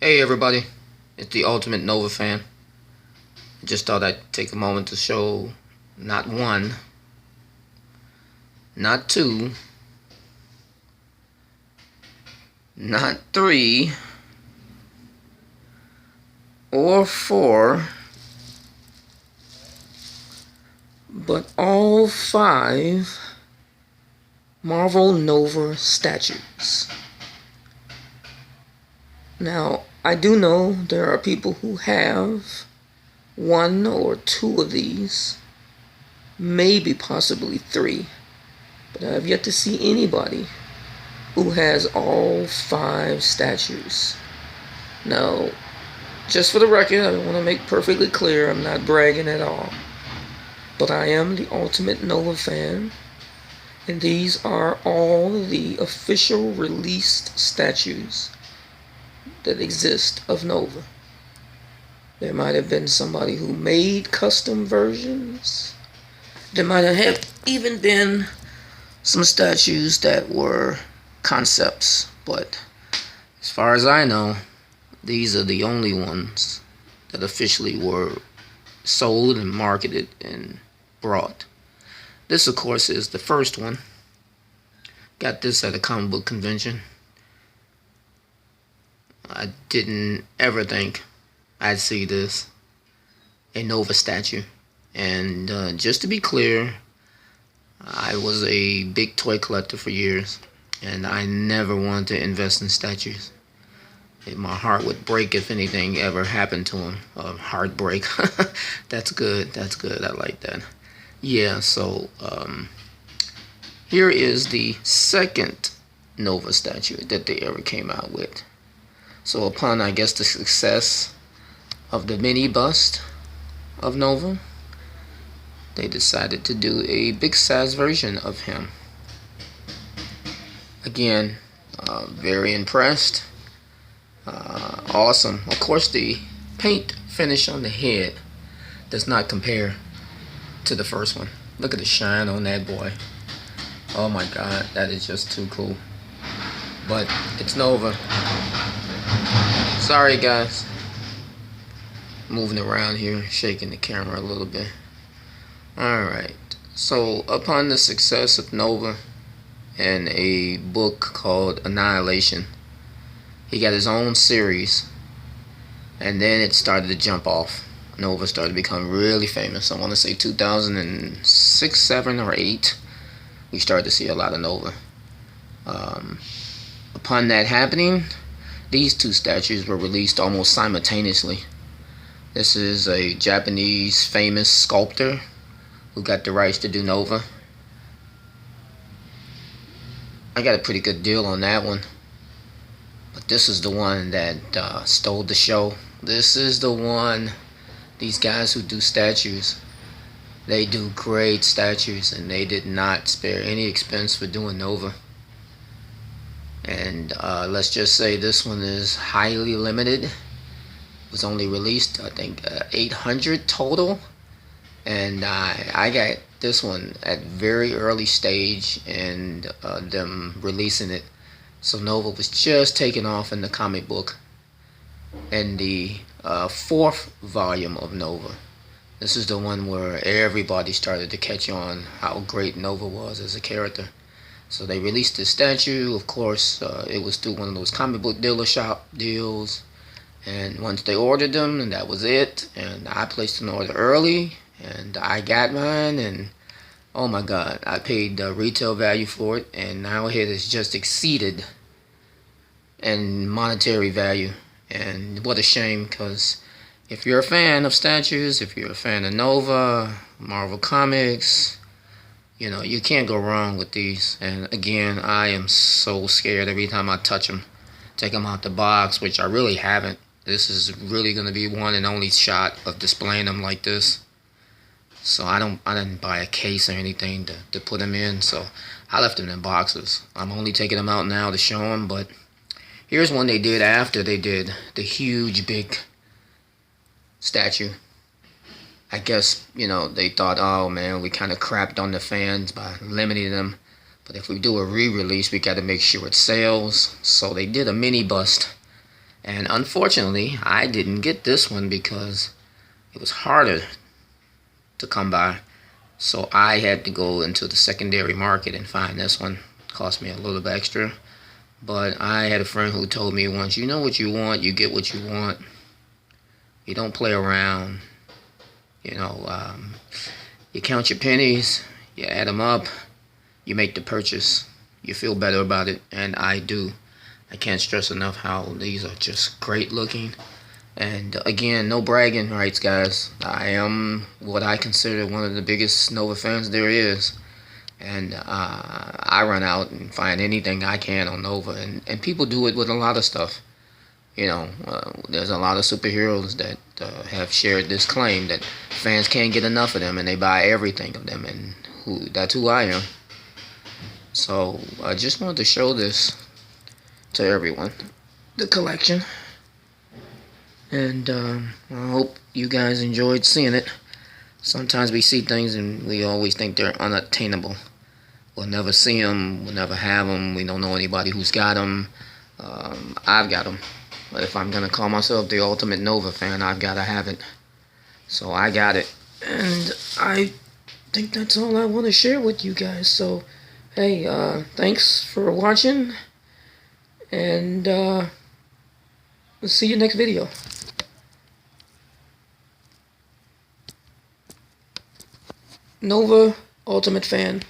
Hey everybody, it's the Ultimate Nova fan. I just thought I'd take a moment to show not one, not two, not three, or four, but all five Marvel Nova statues. Now, I do know there are people who have one or two of these, maybe possibly three, but I have yet to see anybody who has all five statues. Now, just for the record, I want to make perfectly clear I'm not bragging at all, but I am the Ultimate Nova fan, and these are all the official released statues that exist of Nova. There might have been somebody who made custom versions. There might have even been some statues that were concepts, but as far as I know, these are the only ones that officially were sold and marketed and brought. This, of course, is the first one. Got this at a comic book convention. I didn't ever think I'd see this, a Nova statue. And just to be clear, I was a big toy collector for years, and I never wanted to invest in statues. My heart would break if anything ever happened to him. Heartbreak. That's good. That's good. I like that. Yeah, so here is the second Nova statue that they ever came out with. So upon, I guess, the success of the mini bust of Nova, they decided to do a big size version of him. Again, very impressed. Awesome. Of course, the paint finish on the head does not compare to the first one. Look at the shine on that boy. Oh my god, that is just too cool. But it's Nova. Sorry guys. Moving around here, shaking the camera a little bit. Alright, so upon the success of Nova and a book called Annihilation, he got his own series, and then it started to jump off. Nova started to become really famous. I want to say 2006, 7, or 8. We started to see a lot of Nova. Upon that happening, these two statues were released almost simultaneously. This is a Japanese famous sculptor who got the rights to do Nova. I got a pretty good deal on that one. But this is the one that stole the show. This is the one, these guys who do statues, they do great statues, and they did not spare any expense for doing Nova. And let's just say this one is highly limited. It was only released, I think, 800 total. And I got this one at very early stage, and them releasing it. So Nova was just taking off in the comic book. And the fourth volume of Nova, this is the one where everybody started to catch on how great Nova was as a character. So they released the statue. Of course, it was through one of those comic book dealer shop deals. And once they ordered them, and that was it. And I placed an order early, and I got mine, and oh my god, I paid the retail value for it, and now it has just exceeded in monetary value. And what a shame, because if you're a fan of statues, if you're a fan of Nova, Marvel Comics, you know, you can't go wrong with these. And again, I am so scared every time I touch them. Take them out the box, which I really haven't. This is really going to be one and only shot of displaying them like this. So I didn't buy a case or anything to put them in. So I left them in boxes. I'm only taking them out now to show them. But here's one they did after they did the huge big statue. I guess, you know, they thought, oh man, we kind of crapped on the fans by limiting them. But if we do a re-release, we got to make sure it sells. So they did a mini bust. And unfortunately, I didn't get this one because it was harder to come by. So I had to go into the secondary market and find this one. It cost me a little bit extra. But I had a friend who told me once, you know what you want, you get what you want. You don't play around. You know, you count your pennies, you add them up, you make the purchase. You feel better about it, and I do. I can't stress enough how these are just great looking. And again, no bragging rights, guys. I am what I consider one of the biggest Nova fans there is. And I run out and find anything I can on Nova. And people do it with a lot of stuff. You know, there's a lot of superheroes that have shared this claim that fans can't get enough of them and they buy everything of them. And that's who I am. So I just wanted to show this to everyone, the collection. And I hope you guys enjoyed seeing it. Sometimes we see things and we always think they're unattainable. We'll never see them, we'll never have them, we don't know anybody who's got them. I've got them. But if I'm going to call myself the ultimate Nova fan, I've got to have it. So I got it. And I think that's all I want to share with you guys. So, hey, thanks for watching. And we'll see you next video. Nova Ultimate Fan.